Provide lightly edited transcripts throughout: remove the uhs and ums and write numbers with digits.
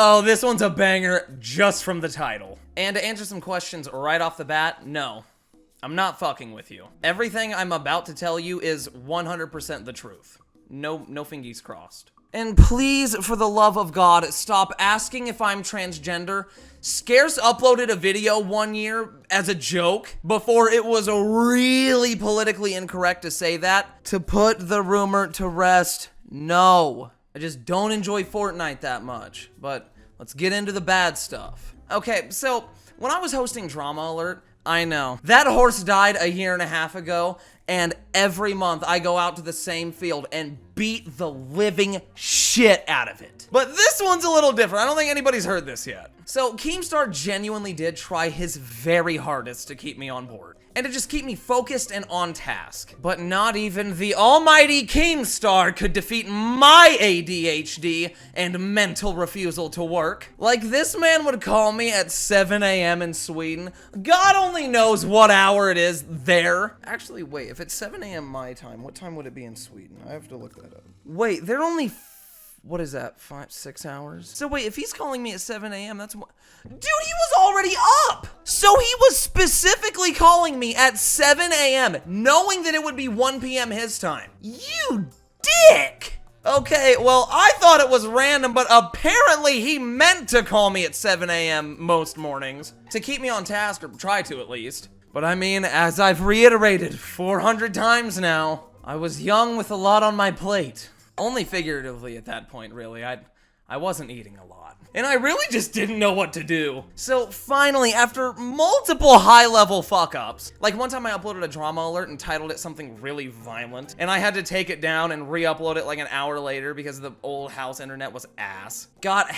Oh, this one's a banger just from the title. And to answer some questions right off the bat, no. I'm not fucking with you. Everything I'm about to tell you is 100% the truth. No fingies crossed. And please, for the love of God, stop asking if I'm transgender. Scarce uploaded a video one year as a joke before it was really politically incorrect to say that. To put the rumor to rest, no. I just don't enjoy Fortnite that much. But let's get into the bad stuff. Okay, so when I was hosting Drama Alert, I know. That horse died a year and a half ago, and every month I go out to the same field and beat the living shit out of it. But this one's a little different. I don't think anybody's heard this yet. So Keemstar genuinely did try his very hardest to keep me on board and to just keep me focused and on task. But not even the almighty Keemstar could defeat my ADHD and mental refusal to work. Like, this man would call me at 7 a.m. in Sweden. God only knows what hour it is there. Actually, wait, if it's 7 a.m. my time, what time would it be in Sweden? I have to look that up. Wait, they're only... what is that, 6 hours? So wait, if he's calling me at 7 a.m., that's what... Dude, he was already up! So he was specifically calling me at 7 a.m., knowing that it would be 1 p.m. his time. You dick! Okay, well, I thought it was random, but apparently he meant to call me at 7 a.m. most mornings. To keep me on task, or try to at least. But I mean, as I've reiterated 400 times now, I was young with a lot on my plate. Only figuratively at that point, really. I wasn't eating a lot. And I really just didn't know what to do. So finally, after multiple high-level fuck-ups, like one time I uploaded a Drama Alert and titled it something really violent, and I had to take it down and re-upload it like an hour later because the old house internet was ass. Got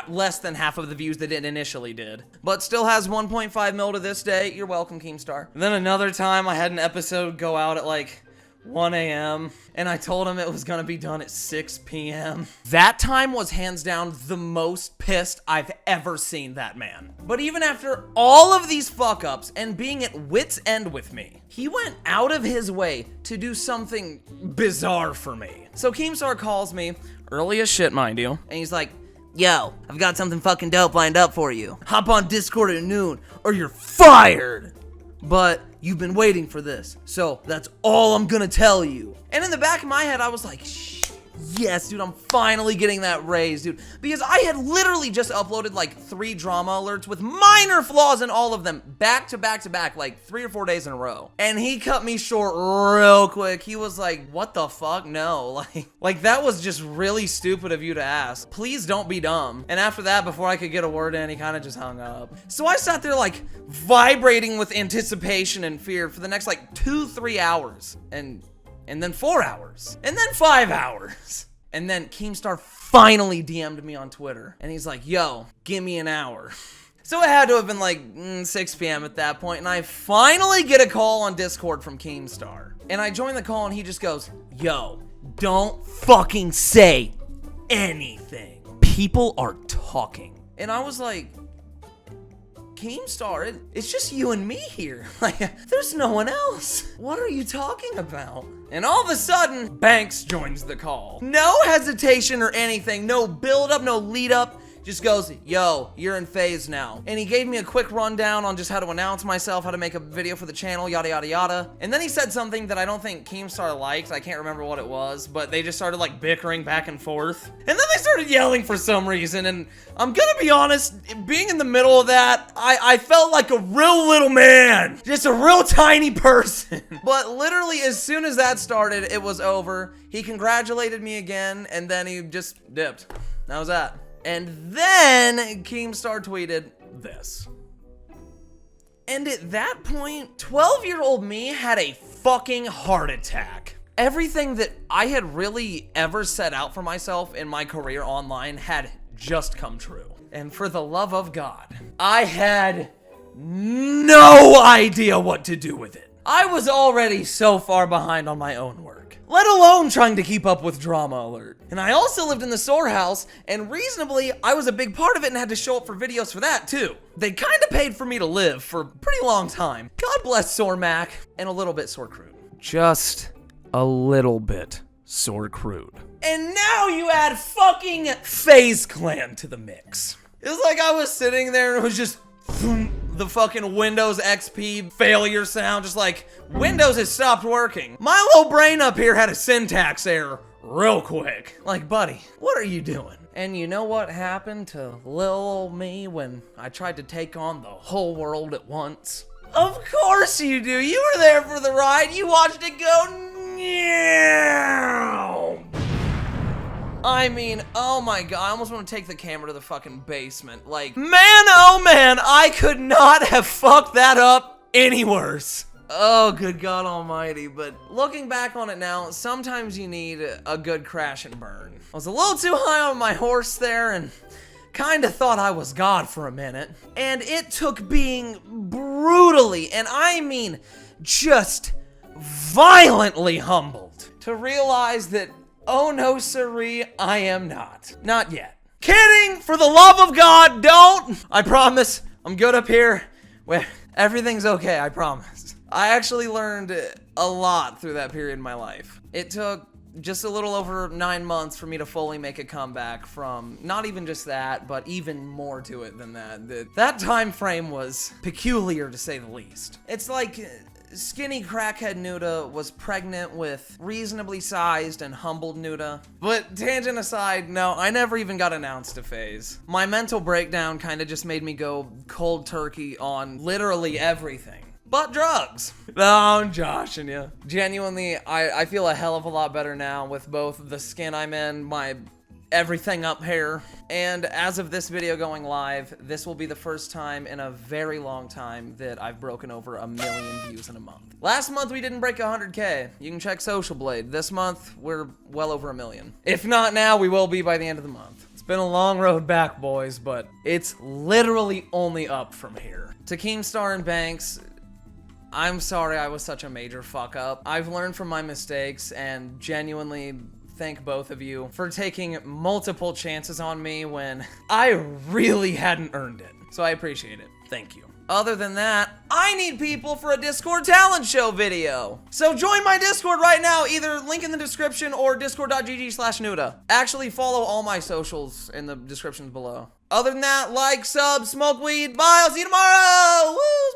less than half of the views that it initially did, but still has 1.5 mil to this day. You're welcome, Keemstar. And then another time I had an episode go out at like 1 a.m. and I told him it was gonna be done at 6 p.m. That time was hands down the most pissed I've ever seen that man. But even after all of these fuck-ups and being at wit's end with me, he went out of his way to do something bizarre for me. So Keemstar calls me, early as shit, mind you, and he's like, yo, I've got something fucking dope lined up for you. Hop on Discord at noon or you're fired. But you've been waiting for this, so that's all I'm gonna tell you. And in the back of my head, I was like, yes, dude, I'm finally getting that raise, dude. Because I had literally just uploaded like 3 Drama Alerts with minor flaws in all of them, back to back to back, like 3 or 4 days in a row. And he cut me short real quick. He was like, what the fuck? No, like that was just really stupid of you to ask. Please don't be dumb. And after that, before I could get a word in, he kind of just hung up. So I sat there like vibrating with anticipation and fear for the next like 2-3 hours. And then 4 hours. And then 5 hours. And then Keemstar finally DM'd me on Twitter. And he's like, yo, give me an hour. So it had to have been like 6 p.m. at that point. And I finally get a call on Discord from Keemstar. And I join the call and he just goes, yo, don't fucking say anything. People are talking. And I was like, Keemstar, it's just you and me here. Like, there's no one else. What are you talking about? And all of a sudden, Banks joins the call. No hesitation or anything, no build up, no lead up. Just goes, yo, you're in FaZe now. And he gave me a quick rundown on just how to announce myself, how to make a video for the channel, yada, yada, yada. And then he said something that I don't think Keemstar liked. I can't remember what it was, but they just started like bickering back and forth. And then they started yelling for some reason. And I'm gonna be honest, being in the middle of that, I felt like a real little man. Just a real tiny person. But literally as soon as that started, it was over. He congratulated me again, and then he just dipped. That was that. And then Keemstar tweeted this. And at that point, 12-year-old me had a fucking heart attack. Everything that I had really ever set out for myself in my career online had just come true. And for the love of God, I had no idea what to do with it. I was already so far behind on my own work, let alone trying to keep up with Drama Alert. And I also lived in the storehouse, and reasonably, I was a big part of it and had to show up for videos for that too. They kind of paid for me to live for a pretty long time. God bless Sore Mac, and a little bit Sore Crude. Just a little bit Sore crude. And now you add fucking FaZe Clan to the mix. It was like I was sitting there and it was just the fucking Windows XP failure sound, just like Windows has stopped working. My little brain up here had a syntax error real quick. Like, buddy, what are you doing? And you know what happened to little old me when I tried to take on the whole world at once? Of course you do. You were there for the ride. You watched it go. I mean, oh my god, I almost want to take the camera to the fucking basement. Like, man, oh man, I could not have fucked that up any worse. Oh, good God almighty. But looking back on it now, sometimes you need a good crash and burn. I was a little too high on my horse there and kinda thought I was God for a minute. And it took being brutally, and I mean just violently humbled, to realize that, oh no siree, I am not. Not yet. Kidding! For the love of God, don't! I promise, I'm good up here. Well, everything's okay, I promise. I actually learned a lot through that period in my life. It took just a little over 9 months for me to fully make a comeback from not even just that, but even more to it than that. That time frame was peculiar to say the least. It's like skinny crackhead Nudah was pregnant with reasonably sized and humbled Nudah. But tangent aside, no, I never even got announced to FaZe. My mental breakdown kind of just made me go cold turkey on literally everything. But drugs. No, I'm joshing you. Genuinely, I feel a hell of a lot better now with both the skin I'm in, my everything up here, and as of this video going live, this will be the first time in a very long time that I've broken over 1 million views in a month. Last month we didn't break 100K. You can check Social Blade. This month we're well over 1 million. If not now, we will be by the end of the month. It's been a long road back, boys, but it's literally only up from here. To Keemstar and Banks, I'm sorry I was such a major fuck up. I've learned from my mistakes and genuinely thank both of you for taking multiple chances on me when I really hadn't earned it. So I appreciate it. Thank you. Other than that, I need people for a Discord talent show video. So join my Discord right now, either link in the description or discord.gg/Nudah. Actually, follow all my socials in the descriptions below. Other than that, like, sub, smoke weed. Bye, I'll see you tomorrow. Woo!